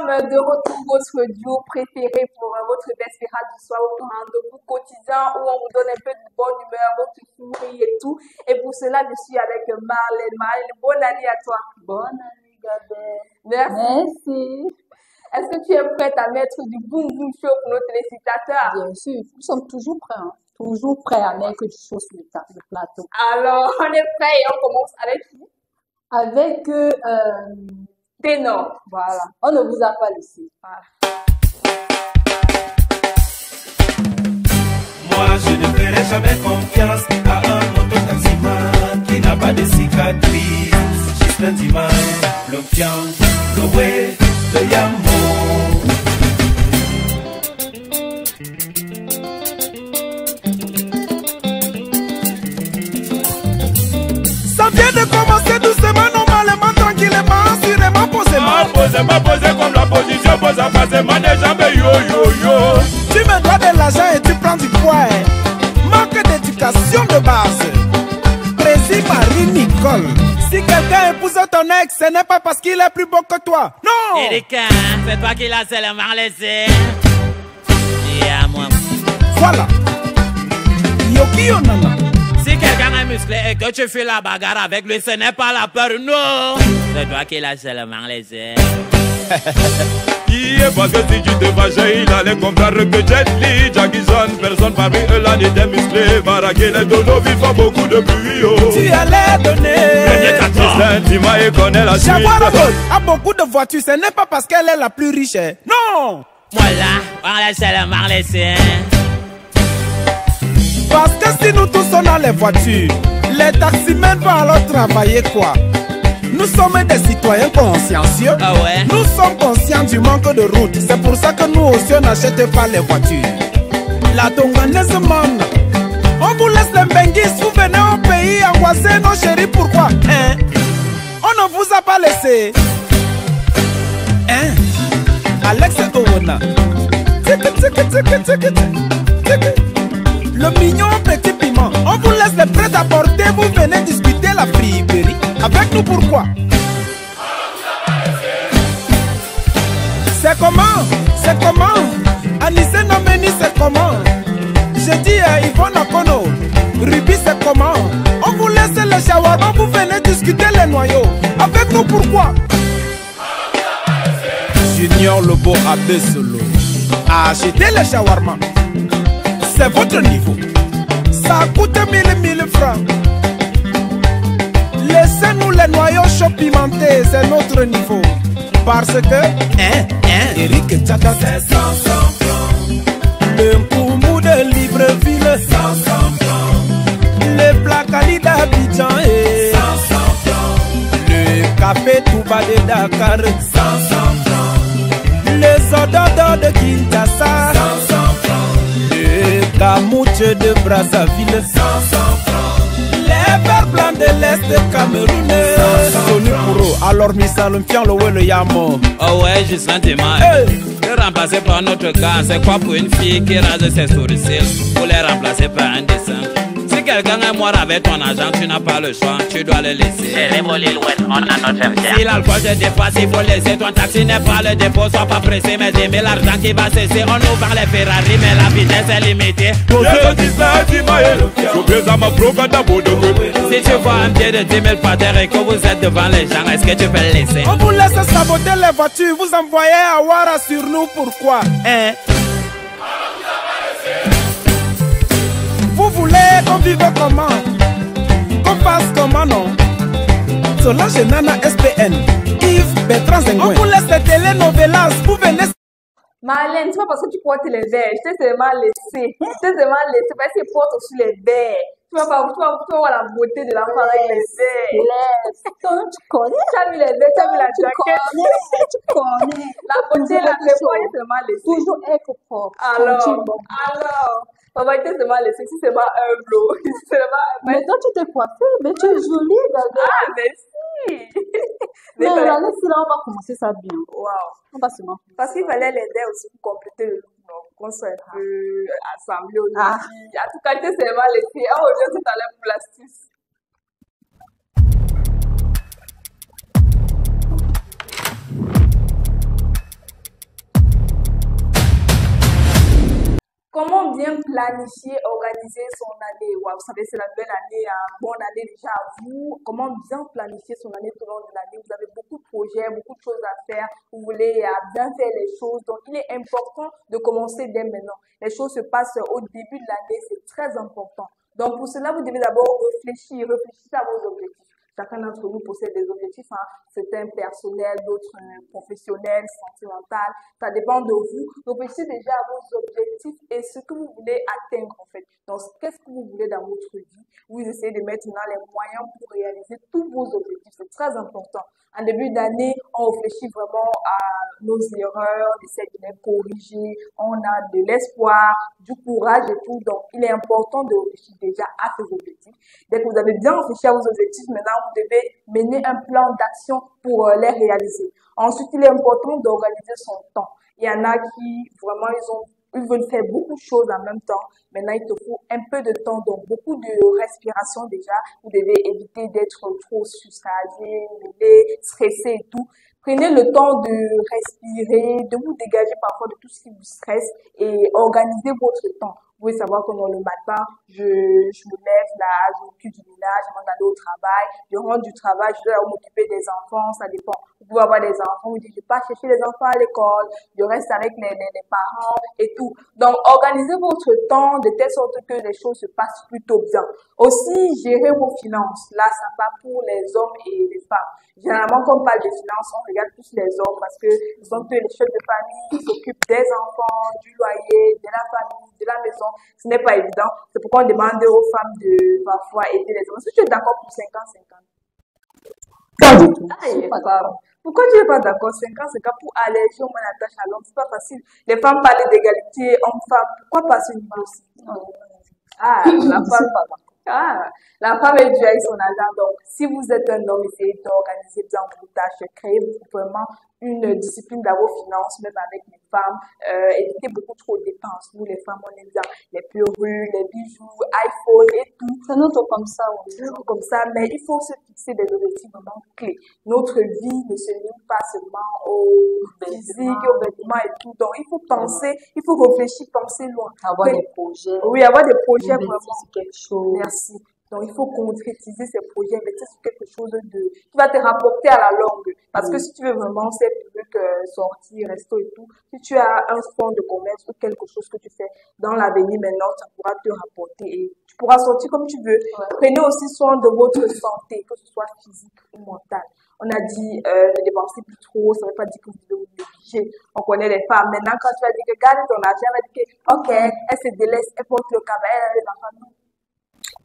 sommes de retour, votre duo préféré pour votre Desperate du soir, votre rendez-vous quotidien où on vous donne un peu de bonne humeur, votre souris et tout. Et pour cela, je suis avec Marlène. Marlène, bonne année à toi. Bonne année, Gabelle. Merci. Est-ce que tu es prête à mettre du boom boom show pour nos téléspectateurs? Bien sûr, nous sommes toujours prêts, hein. Toujours prêts à mettre du show sur le plateau. Alors, on est prêts et on commence avec qui? Avec Ténor. voilà, on ne vous a pas laissé. Voilà. Moi, je ne ferai jamais confiance à un mototaximan qui n'a pas de cicatrice. Juste un dimanche, le pian, le way, le yamo. Ça vient de commencer doucement, normalement, tranquillement, sûrement, posément. Posez comme la position, pose à facilement des jambes, yo, yo, yo. Tu me dois de l'argent et tu prends du poids. Manque d'éducation de base. Précis Marie-Nicole. Si quelqu'un épouse ton ex, ce n'est pas parce qu'il est plus beau que toi. Non! Erika, c'est toi qui l'as seulement laissé. Et à moi. Voilà. Yoki Onana. Si quelqu'un est musclé et que tu fais la bagarre avec lui, ce n'est pas la peur, non. C'est toi qui l'as seulement laissé. Qui est parce que si tu te fâchais, il allait comprendre que Jet Li, Jackie Chan, personne parmi eux là n'était musclé. Baraqué les dodos, ils font beaucoup de bruit. Tu allais donner. Tu m'as connaît la suite. Jaguar a beaucoup de voitures, ce n'est pas parce qu'elle est la plus riche. Non! Voilà, on l'a seulement laissé. Parce que si nous tous on a les voitures, les taximens vont alors travailler quoi? Nous sommes des citoyens consciencieux. Ah ouais? Nous sommes conscients du manque de route. C'est pour ça que nous aussi on n'achète pas les voitures. La Tonganaise man, on vous laisse les benguis. Vous venez au pays angoissé, nos chéris, pourquoi? Hein? On ne vous a pas laissé. Hein? Alex Owona. Le mignon petit piment. On vous laisse les prêts à porter. Vous venez discuter la friperie. Avec nous pourquoi? C'est comment? C'est comment? Anissé Nomeni c'est comment? Je dis Yvonne Akono. Ruby c'est comment? On vous laisse les shawarma. Vous venez discuter les noyaux. Avec nous pourquoi? Junior Lobo Abbé Solo. Achetez les shawarma. C'est votre niveau. Ça coûte 1000 francs. Laissez-nous les noyaux chauds pimentés, c'est notre niveau. Parce que, Eric Tchata, c'est 500 francs. Le Mpoumou de Libreville, 500 francs. Le Placali d'Abidjan, 500 francs. Le Café Touba de Dakar, 500 francs. Les Ododo de Kinshasa, 500 francs. Le Kamouche de Brazzaville, 500 francs. Les verts blancs de l'Est camerounais. Sony Kouro, alors Missa le fian le yamo. Oh ouais, juste un dimanche. Le remplacer par notre gars, c'est quoi pour une fille qui rase ses sourcils? Pour les remplacer par un dessin. Si quelqu'un est mort avec ton argent, tu n'as pas le choix, tu dois le laisser. C'est les volets l'ouest, on a notre MCA. Si l'alcool te dépasse, il faut laisser ton taxi n'est pas le dépôt, sois pas pressé, mais aimer l'argent qui va cesser. On nous vend les Ferrari, mais la vitesse est limitée. Si tu vois un pied de 10 000 par terre et que vous êtes devant les gens, est-ce que tu peux le laisser? On vous laisse saboter les voitures, vous envoyez à Ouara sur nous, pourquoi? Hein? Vous voulez qu'on vive comment? Qu'on fasse comment, non? Solange Nana SPN, Yves Bertrand Zengouin. On vous laisse les télénovelas, vous venez. Marlène, c'est pas parce que tu portes les verres, je t'ai seulement laissé. Je t'ai seulement laissé parce que tu portes aussi les verres. Tu vas voir la beauté de l'enfant avec les verres. Tu connais? Tu as mis les verres, tu as mis la jaquette. Tu connais. La beauté, la mémoire, je t'ai seulement laissé. Toujours être propre. Alors. On va être seulement laissé, si c'est pas un blow. Mais toi, tu t'es coiffée, mais tu es jolie, Gabrielle. Ah, merci. Mais regardez, si là, on va commencer ça bien. Waouh. On va se mentir. Parce qu'il fallait l'aider aussi pour compléter le look, donc qu'on soit un peu assemblés aujourd'hui. En tout cas, tu t'es seulement laissé. Ah, aujourd'hui, tout à l'heure pour l'astuce. bien planifier, organiser son année? Ouais, vous savez, c'est la nouvelle année, bonne année déjà à vous. Comment bien planifier son année tout au long de l'année? Vous avez beaucoup de projets, beaucoup de choses à faire. Vous voulez bien faire les choses. Donc, il est important de commencer dès maintenant. Les choses se passent au début de l'année, c'est très important. Donc, pour cela, vous devez d'abord réfléchir à vos objectifs. Chacun d'entre nous possède des objectifs, certains personnels, d'autres professionnels, sentimentaux. Ça dépend de vous. Réfléchissez déjà à vos objectifs et ce que vous voulez atteindre, en fait. Donc, qu'est-ce que vous voulez dans votre vie? Vous essayez de mettre dans les moyens pour réaliser tous vos objectifs. C'est très important. En début d'année, on réfléchit vraiment à nos erreurs, on essaie de les corriger, on a de l'espoir, du courage et tout. Donc, il est important de réfléchir déjà à ces objectifs. Dès que vous avez bien réfléchi à vos objectifs, maintenant, vous devez mener un plan d'action pour les réaliser. Ensuite, il est important d'organiser son temps. Il y en a qui, vraiment, ils veulent faire beaucoup de choses en même temps. Maintenant, il te faut un peu de temps, donc beaucoup de respiration déjà. Vous devez éviter d'être trop surchargé, stressé et tout. Prenez le temps de respirer, de vous dégager parfois de tout ce qui vous stresse et organisez votre temps. Vous pouvez savoir que le matin, je me lève là, je m'occupe du ménage avant d'aller au travail. Je rentre du travail, je dois m'occuper des enfants, ça dépend. Vous pouvez avoir des enfants, vous dites, je ne vais pas chercher les enfants à l'école, je reste avec les parents et tout. Donc, organisez votre temps de telle sorte que les choses se passent plutôt bien. Aussi, gérez vos finances. Là, ça va pour les hommes et les femmes. Généralement, quand on parle de finances, on regarde plus les hommes parce que ils sont les chefs de famille, ils s'occupent des enfants, du loyer, de la famille, de la maison. Ce n'est pas évident. C'est pourquoi on demande aux femmes de parfois aider les hommes. Est-ce que tu es d'accord pour 50-50? Pas du tout. Pourquoi tu n'es pas d'accord? 50-50 pour alléger au moins la tâche à l'homme, c'est pas facile. Les femmes parlent d'égalité homme-femme. Pourquoi pas ce niveau aussi? La femme est due avec son argent. Donc, si vous êtes un homme, essayez d'organiser bien vos tâches, créez vraiment une discipline dans vos finances, même avec les femmes. Évitez beaucoup trop de dépenses. Nous, les femmes, on aime bien les perruques, les bijoux, iPhone et tout. C'est notre comme ça. Comme ça, mais il faut se fixer des objectifs vraiment clés. Notre vie ne se limite pas seulement au physique, aux vêtements et tout. Donc, il faut penser, il faut réfléchir, penser loin. Avoir des projets. Oui, avoir des projets vraiment. Quelque chose. Merci. Donc, il faut concrétiser ces projets, investir sur quelque chose qui va te rapporter à la longue. Parce que si tu veux vraiment ces trucs, sortir, resto et tout, si tu as un fonds de commerce ou quelque chose que tu fais dans l'avenir maintenant, ça pourra te rapporter et tu pourras sortir comme tu veux. Ouais. Prenez aussi soin de votre santé, que ce soit physique ou mentale. On a dit, ne dépensez plus trop, ça ne veut pas dire que vous devez vous négliger. On connaît les femmes. Maintenant, quand tu vas dire que garde ton argent, elle va dire que, ok, elle se délaisse, elle porte le cabas, elle a les enfants.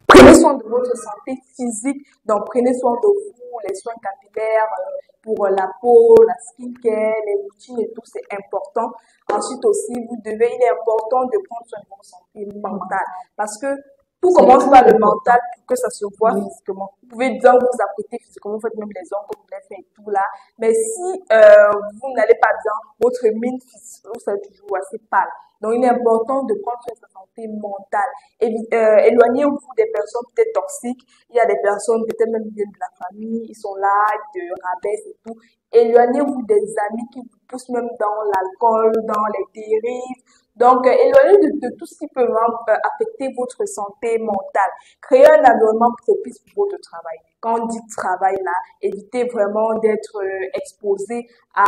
Prenez soin de votre santé physique, donc prenez soin de vous, les soins capillaires pour la peau, la skincare, les routines et tout, c'est important. Ensuite aussi, il est important de prendre soin de votre santé mentale parce que tout commence par le mental pour que ça se voit physiquement. Vous pouvez bien vous apprêter physiquement, vous faites même les ongles comme vous l'avez fait et tout là, mais si vous n'allez pas bien, votre mine physique sera toujours assez pâle. Donc, il est important de prendre soin de sa santé mentale. Éloignez-vous des personnes peut-être toxiques. Il y a des personnes peut-être même viennent de la famille, ils sont là, ils te rabaissent et tout. Éloignez-vous des amis qui vous poussent même dans l'alcool, dans les dérives. Donc, éloignez-vous de tout ce qui peut affecter votre santé mentale. Créez un environnement propice pour votre travail. Quand on dit travail là, évitez vraiment d'être exposé à,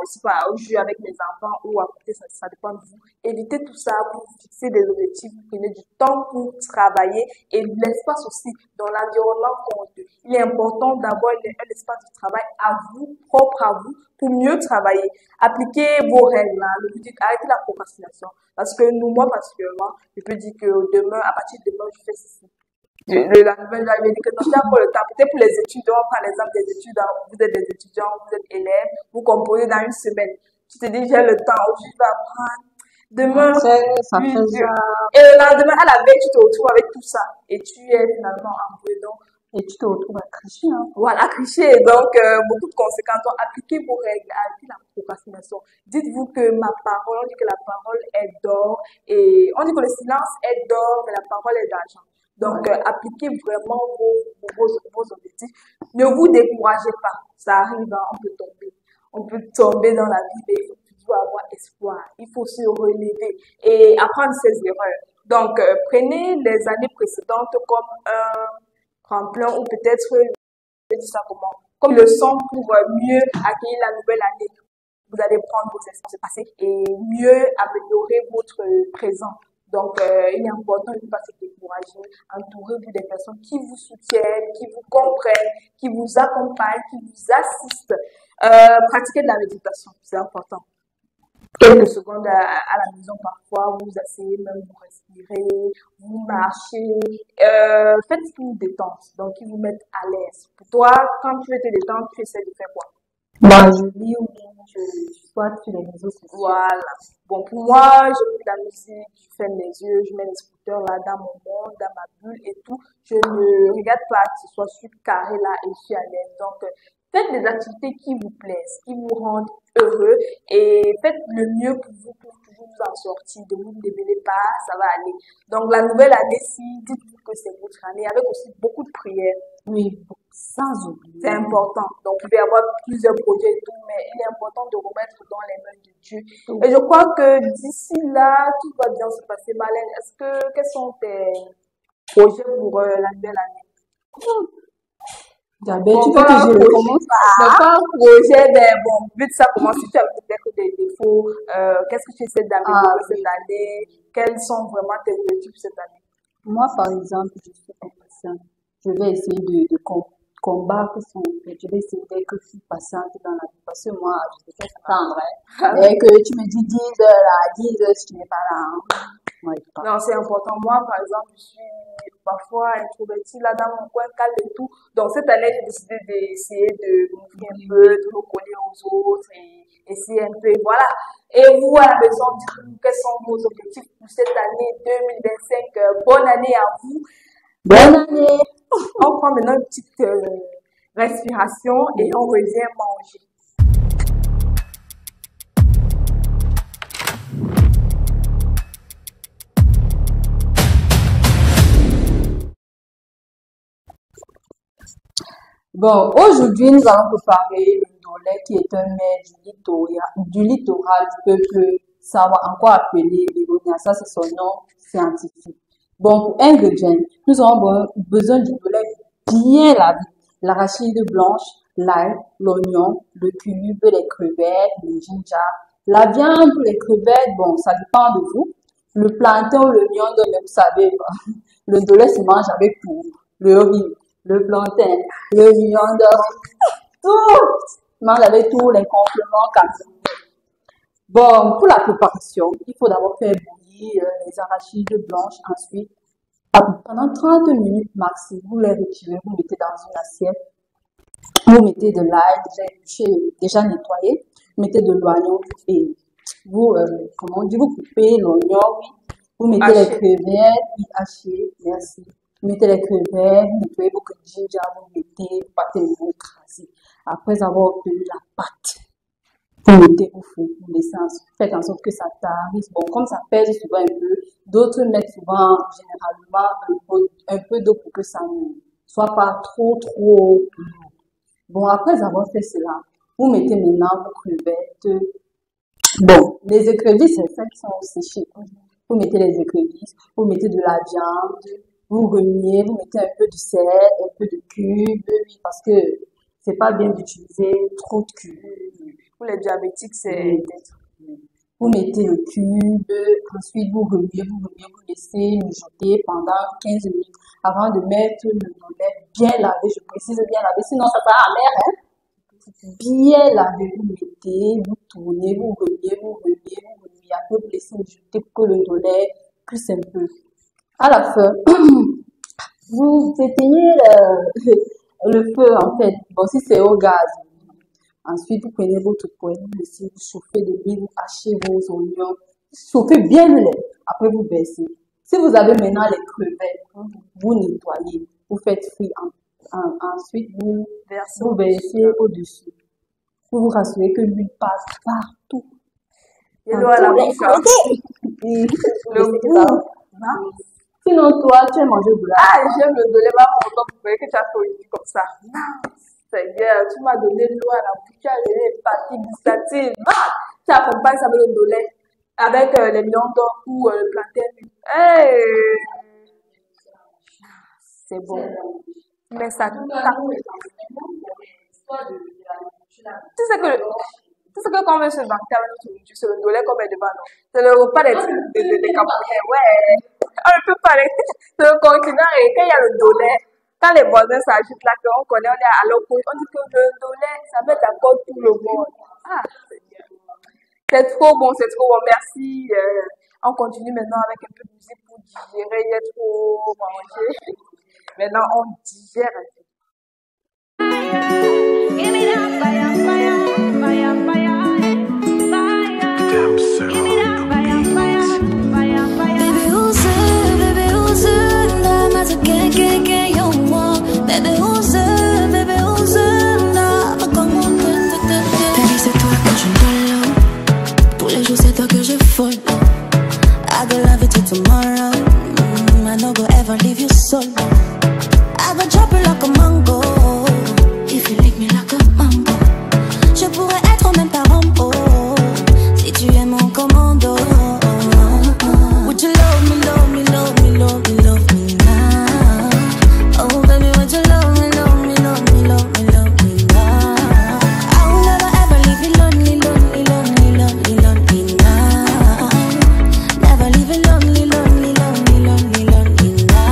je sais pas, au jeu avec les enfants ou à côté, ça dépend de vous. Évitez tout ça, vous fixez des objectifs, vous prenez du temps pour travailler et l'espace aussi dans l'environnement compte. Il est important d'avoir un espace de travail à vous, propre à vous, pour mieux travailler. Appliquez vos règles là, le but est arrêtez la procrastination. Parce que moi particulièrement, je peux dire que demain, à partir de demain, je fais ceci. La nouvelle va dire que non, tu as pas le temps. Peut-être pour les études, on prend l'exemple des études. Vous êtes des étudiants, vous êtes élèves, vous composez dans une semaine. Tu te dis, j'ai le temps, aujourd'hui, je vais apprendre. Demain, et le lendemain, à la veille, tu te retrouves avec tout ça. Et tu es finalement en prison. Et tu te retrouves à tricher. Voilà, à tricher. Donc, beaucoup de conséquences. Donc, appliquez vos règles, arrêtez la procrastination. Dites-vous que ma parole, on dit que la parole est d'or. Et on dit que le silence est d'or, mais la parole est d'argent. Donc, appliquez vraiment vos objectifs. Ne vous découragez pas. Ça arrive, on peut tomber. On peut tomber dans la vie, mais il faut toujours avoir espoir. Il faut se relever et apprendre ses erreurs. Donc, prenez les années précédentes comme un tremplin ou peut-être, je dis ça comment, comme leçon pour mieux accueillir la nouvelle année. Vous allez prendre vos expériences passées et mieux améliorer votre présent. Donc, il est important de ne pas se décourager. Entourez-vous des personnes qui vous soutiennent, qui vous comprennent, qui vous accompagnent, qui vous assistent. Pratiquez de la méditation, c'est important. Quelques secondes à la maison parfois, vous asseyez, même vous respirez, vous marchez. Faites une détente, donc qui vous mettent à l'aise. Pour toi, quand tu veux te détendre, tu essaies de faire quoi? Moi, je lis ou bien je soit sur les réseaux sociaux. Voilà. Bon, pour moi, j'écoute la musique, je ferme mes yeux, je mets les écouteurs là dans mon monde, dans ma bulle et tout. Je ne regarde pas que ce soit sur carré là et je suis à l'aise. Donc, faites des activités qui vous plaisent, qui vous rendent heureux et faites le mieux pour vous pour toujours vous en sortir. Ne vous démenez pas, ça va aller. Donc, la nouvelle année-ci, dites-vous que c'est votre année avec aussi beaucoup de prières. Oui, sans oublier. C'est important. Donc, vous pouvez avoir plusieurs projets et tout, mais il est important de remettre dans les mains de Dieu. Et je crois que d'ici là, tout va bien se passer. Marlène, quels sont tes projets pour la nouvelle année? D'abord, tu veux que je recommence? Donc, pas un projet, mais bon, vu que ça commence, si tu as peut-être des défauts, qu'est-ce que tu essaies d'améliorer cette année? Quels sont vraiment tes objectifs cette année? Moi, par exemple, je suis impatiente. Je vais essayer de combattre son fait. Je vais essayer d'être plus patiente dans la vie. Parce que moi, je sais pas attendre. Et que tu me dis 10 heures là, 10 heures, si tu n'es pas là. Hein. Moi, non, c'est important. Moi, par exemple, je suis parfois introvertie là dans mon coin, calme et tout. Donc, cette année, j'ai décidé d'essayer de m'ouvrir un peu, de me coller aux autres et essayer un peu. Voilà. Et vous, à la maison, dites-nous quels sont vos objectifs pour cette année 2025. Bonne année à vous. Bonne année. On prend maintenant une petite respiration et on revient manger. Bon, aujourd'hui, nous allons préparer le ndolé qui est un mets du littoral du peuple Sawa, encore appelé l'Ironia. Ça, c'est son nom scientifique. Bon, pour ingrédients, nous aurons besoin du ndolé bien lavé, l'arachide blanche, l'ail, l'oignon, le cube, les crevettes, le ginger, la viande pour les crevettes, bon, ça dépend de vous. Le plantain ou le viande, mais vous savez, le ndolé se mange avec tout, le riz, le plantain, le viande, tout, mange avec tous les compléments camerounais. Bon, pour la préparation, il faut d'abord faire bouillir les arachides blanches, ensuite, pendant 30 minutes max, vous les retirez, vous mettez dans une assiette, vous mettez de l'ail déjà épluché, déjà nettoyé, vous mettez de l'oignon et vous, comment on dit, vous coupez l'oignon, vous mettez les crevettes, hachées, merci. Vous mettez les crevettes, vous nettoyez beaucoup de ginger, vous mettez, vous battez le mot écrasé. Après avoir obtenu la pâte, vous mettez au four, vous laissez faites en sorte que ça tarisse. Bon, comme ça pèse souvent un peu, d'autres mettent souvent, généralement, un peu d'eau pour que ça ne soit pas trop lourd. Bon, après avoir fait cela, vous mettez maintenant vos crevettes. Bon, les écrevisses, c'est celles qui sont séchées. Vous mettez les écrevisses, vous mettez de la viande, vous remuez, vous mettez un peu de sel, un peu de cube, parce que c'est pas bien d'utiliser trop de cubes. Pour les diabétiques, c'est vous mettez le cube, ensuite vous remuez, vous laissez mijoter pendant 15 minutes avant de mettre le ndolé bien lavé. Je précise bien lavé, sinon ça part amer, hein. Bien lavé, vous mettez, vous tournez, vous remuez, après vous laissez mijoter pour que le ndolé cuise un peu. À la fin, vous éteignez le feu en fait. Bon, si c'est au gaz. Ensuite, vous prenez votre poêle, vous laissez vous chauffer de l'huile, vous hachez vos oignons, chauffez bien le lait. Après, vous baissez. Si vous avez maintenant les crevettes, vous nettoyez, vous faites frire. Ensuite, vous versez au-dessus. Vous vous rassurez que l'huile passe partout. Il doit la Sinon, toi, tu aimes manger au boulot. Ah, j'aime le ndolé, maman, vous voyez que tu as fait aujourd'hui comme ça. Non, Seigneur, tu m'as donné l'eau à la bouche, elle est partie gustative. Tu accompagnes ça avec le dolé, avec les lions d'or ou le plantain. Hey, c'est bon. Mais ça tape. Tu sais que quand on veut se vanter avec notre nourriture, c'est le dolé qu'on met devant nous. C'est le repas des Camerounais. Ouais. On ne peut pas. C'est le continent et quand il y a le dolé, quand les voisins s'agitent là, on connaît, on est à l'opposé, on dit que le dolé, ça met d'accord tout le monde. Ah, c'est trop bon, c'est trop bon. Merci. On continue maintenant avec un peu de musique pour digérer. Il y a trop mangé. Maintenant, on digère un peu. Give me that fire, fire, fire, fire, fire. Give me that fire, fire, fire, fire. Baby, who's it? Baby, who's it? Nah, mas que yo want. Baby, who's it? Baby, who's it? Nah, pas comme on Baby, c'est toi que je follow. Tous les jours, c'est toi que je follow. I go love you till tomorrow. I no go ever leave you solo. I go drop it like a mango. If you lick me like a mambo, je pourrais être même ta rambo. Si tu es mon commando. Would you love me, love me, love me, love me, love me now? Oh baby, would you love me, love me, love me, love me, love me now? I will never ever leave you lonely, lonely, lonely, lonely, lonely now. Never leave you lonely, lonely, lonely, lonely, lonely now.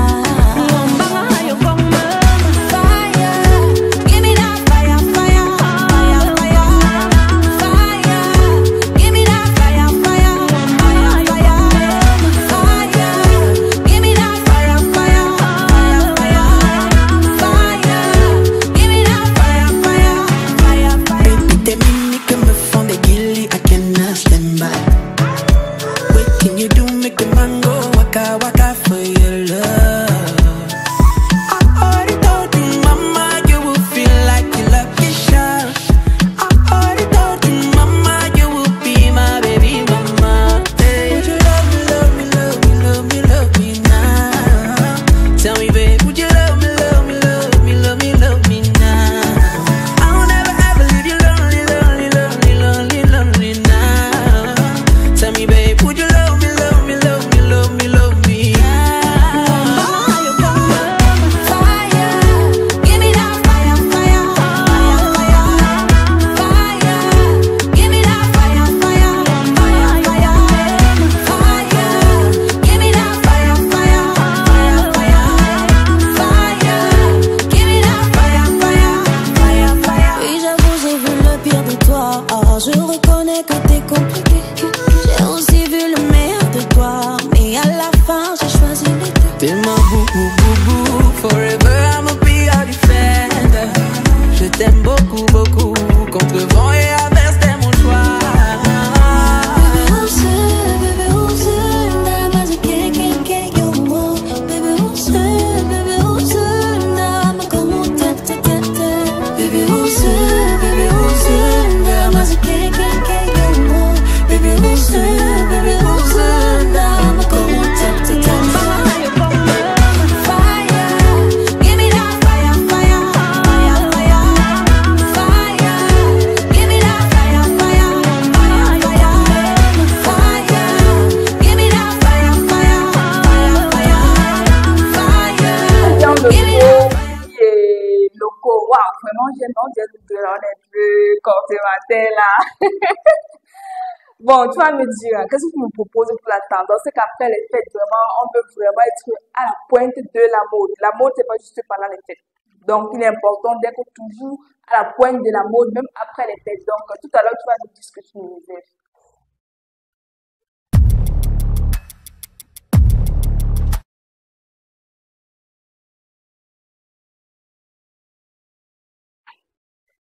Bon, tu vas me dire, qu'est-ce que tu me proposes pour la tendance? C'est qu'après les fêtes, vraiment, on veut vraiment être à la pointe de la mode. La mode, c'est pas juste pendant les fêtes. Donc, il est important d'être toujours à la pointe de la mode, même après les fêtes. Donc, tout à l'heure, tu vas nous dire ce que tu nous disais.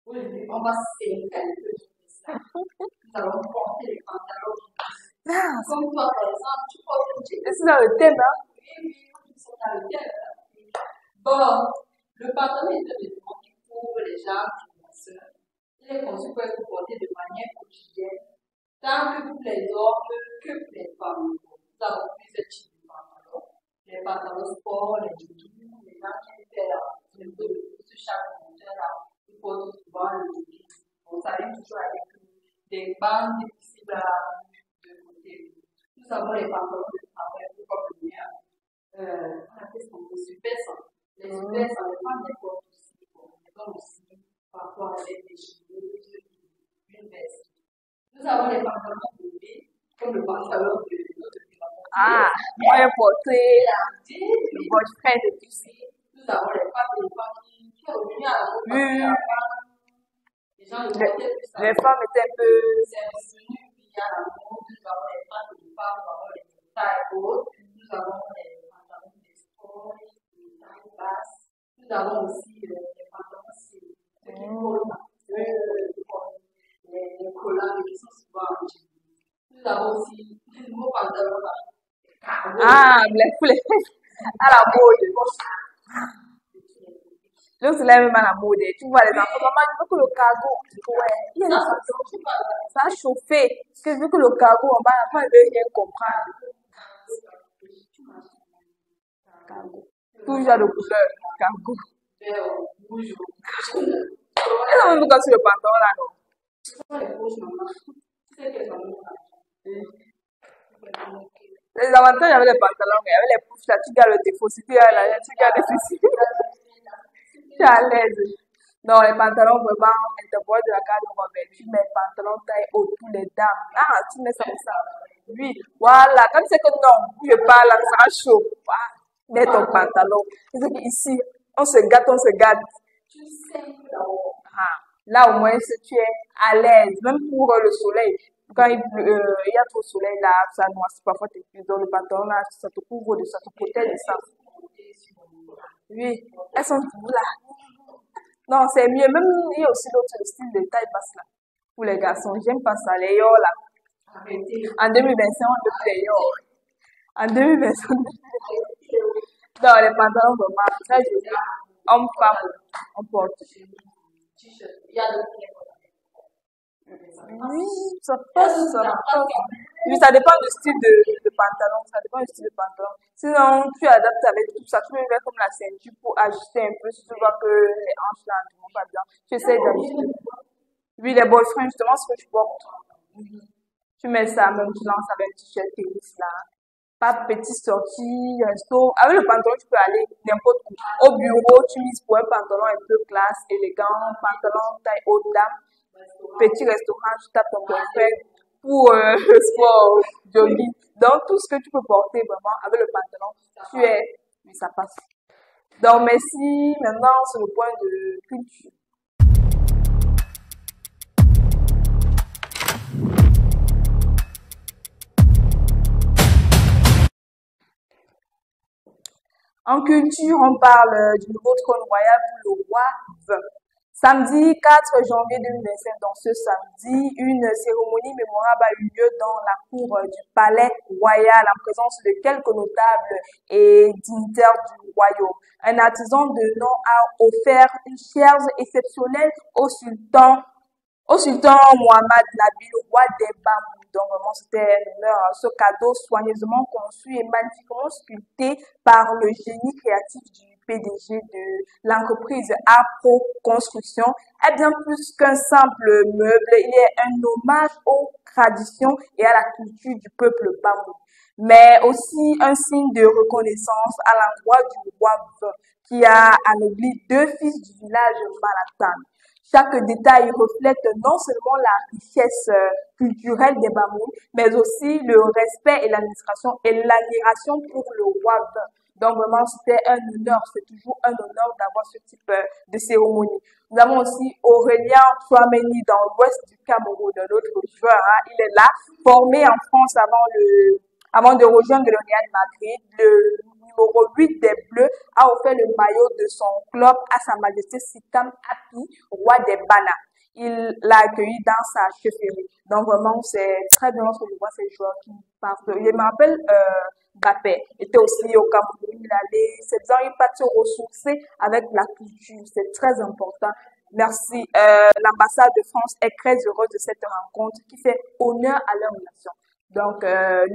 Oui, on va serrer un peu ça. Nous allons porter les pantalons. Ah, Comme toi, par exemple, tu portes une jean. c'est dans le thème, hein? Oui, c'est dans le thème. Bon, le pantalon est un vêtement qui couvre les jambes du danseur. Il est conçu pour être porté de manière quotidienne, tant que pour les hommes que pour les femmes. Nous avons plusieurs types de pantalons. Les pantalons sport, les jogging, les gens qui font le dos de chaque monteur là. Souvent le jogging. On s'arrive toujours avec des bandes difficiles à de côté. Nous avons les pantalons de travail pour convenir. Qu'est-ce qu'on dit? Super ça. Les super ça dépend des corps aussi. Les corps aussi, parfois avec des cheveux, une veste. Nous avons les pantalons de vie, comme le pantalon de notre Ah, moi, j'ai porté le boyfriend de Lucie. Nous avons les femmes qui sont venues à la Oui. les gens de côté, Les femmes étaient un peu. c'est venu, puis il y a la mode, nous avons les femmes de femmes, nous avons les tailles hautes, nous avons les pantalons de sport, les tailles basses, nous avons aussi les pantalons serrés, ceux qui collent, les collants qui sont souvent en jean. Nous avons aussi les nouveaux pantalons là. Ah, les à la mode. L'autre, c'est même à la mode. Tu vois, les enfants, maman, je veux que le cargo. Ouais, il y a des ça a chauffé. Parce que je veux que le cargo, on va pas rien comprendre. Cargo. Toujours de couleur. Cargo. Rouge. Et on veut quand sur le pantalon là, non? Les rouges, maman. Tu sais qu'elles sont Les avantages avec les pantalons, il y avait les poches là, tu gardes le défaut. Si tu as là, tu gardes le souci. Tu es à l'aise. Non, les pantalons, vraiment, elles te voient de la garde-robe. Tu mets les pantalons taille haute, tous les dames. Ah, tu mets ça comme ça. Oui, voilà. Quand c'est que non, je parle, ça chaud. Mets ton pantalon. C'est ici, on se gâte, on se gâte. Tu sais d'abord. Ah, là, au moins, si tu es à l'aise, même pour le soleil. Quand il y a trop de soleil là, ça noircit parfois tes pieds. Dans le pantalon là, ça te couvre de ça, te protège de ça. Oui, elles sont toutes là. Non, c'est mieux. Même il y a aussi d'autres styles de taille basse là. Pour les garçons, j'aime pas ça. Les yo là. En 2025, on veut plus les yo. En 2025, non, les pantalons vraiment très jolis. Homme, femme, on porte. Il y a d'autres Oui, ça passe, ça passe. Oui, ça dépend du style de pantalon, ça dépend du style de pantalon. Sinon, tu adaptes avec tout ça, tu peux mettre comme la ceinture pour ajuster un peu si tu vois que les hanches là ne vont pas bien. Tu essaies d'ajuster. Oui, les boyfriends, justement, ce que tu portes. Tu mets ça, même tu lances avec un t-shirt tennis là. Pas petite sortie, resto. Avec le pantalon, tu peux aller n'importe où. Au bureau, tu mises pour un pantalon un peu classe, élégant, pantalon taille haute dame. Petit restaurant, tu tapes ton boyfriend pour sport, jogging. Donc, tout ce que tu peux porter vraiment avec le pantalon, tu es, mais ça passe. Donc, merci. Maintenant, sur le point de culture. En culture, on parle du nouveau trône royal pour le roi V. Samedi 4 janvier 2025, dans ce samedi, une cérémonie mémorable a eu lieu dans la cour du palais royal en présence de quelques notables et dignitaires du royaume. Un artisan de nom a offert une chaise exceptionnelle au sultan Mohamed Nabil, roi des Bamous. Donc vraiment, c'était un honneur. Ce cadeau soigneusement conçu et magnifiquement sculpté par le génie créatif du PDG de l'entreprise Apro Construction est bien plus qu'un simple meuble. Il est un hommage aux traditions et à la culture du peuple Bamou, mais aussi un signe de reconnaissance à l'endroit du roi qui a anobli 2 fils du village Malatan. Chaque détail reflète non seulement la richesse culturelle des Bamou, mais aussi le respect et l'admiration pour le roi. Donc vraiment, c'était un honneur, c'est toujours un honneur d'avoir ce type de cérémonie. Nous avons aussi Aurélien Chouameni dans l'ouest du Cameroun, notre joueur. Il est là, formé en France avant de rejoindre le Real Madrid. Le numéro 8 des Bleus a offert le maillot de son club à Sa Majesté Sitam Api, roi des Bana. Il l'a accueilli dans sa chefferie. Donc vraiment, c'est très bien lorsque je vois ces joueurs qui partent. Je me rappelle, Mbappé était aussi au Cameroun. C'est bizarre, il part se ressourcer avec la culture. C'est très important. Merci. L'ambassade de France est très heureuse de cette rencontre qui fait honneur à leur nation. Donc,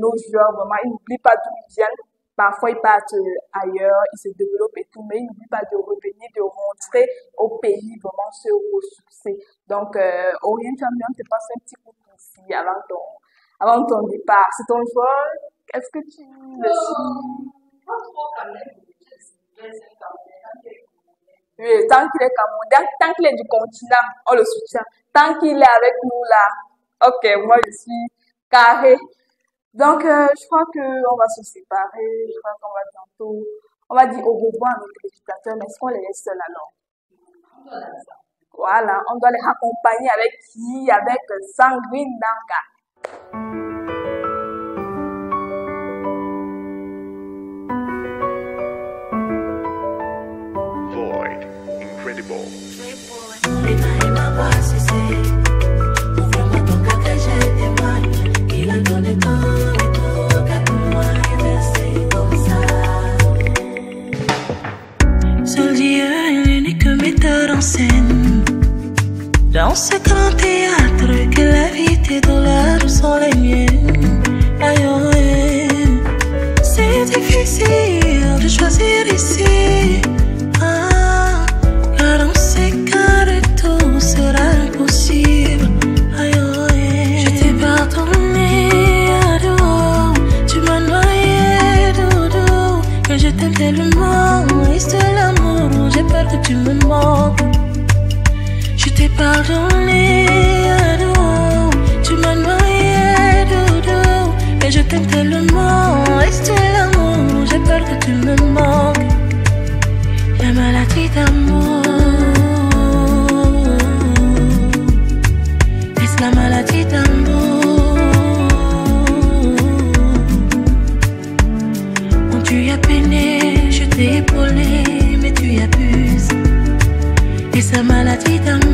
nos joueurs, vraiment, ils n'oublient pas d'où ils viennent. Parfois, ils partent ailleurs, ils se développent et tout, mais ils n'oublient pas de revenir, de rentrer au pays, vraiment se ressourcer. Donc, Orient Champion, te passe un petit coup de ici avant ton départ. C'est ton choix. Est-ce que tu le suis? Oui, tant qu'il est Camerounais, tant qu'il est du continent, on le soutient. Tant qu'il est avec nous là, ok, moi je suis carré. Donc, je crois qu'on va se séparer. Je crois qu'on va bientôt. On va dire au revoir à nos téléspectateurs, mais est-ce qu'on les laisse seuls alors? Voilà, on doit les accompagner avec qui? Avec Sanguine Nanga. Void, incredible. Seul Dieu est l'unique metteur en scène. Dans ce grand théâtre que la vie et tes douleurs sont les miennes. Aïe, aïe, c'est difficile de choisir ici. Ah, car on sait qu'à tout sera impossible. Aïe, aïe, je t'ai pardonné, ado. Tu m'as noyé, doudou. Mais je t'aime tellement, et c'est l'amour, j'ai peur que tu me manques. Je t'ai pardonné, ado. Tu m'as noyé, doudou. Mais je t'aime tellement, et c'est l'amour, j'ai peur que tu me manques. La maladie d'amour, est-ce la maladie d'amour? Quand tu as peiné, je t'ai épaulé, mais tu abuses. Et sa maladie d'amour.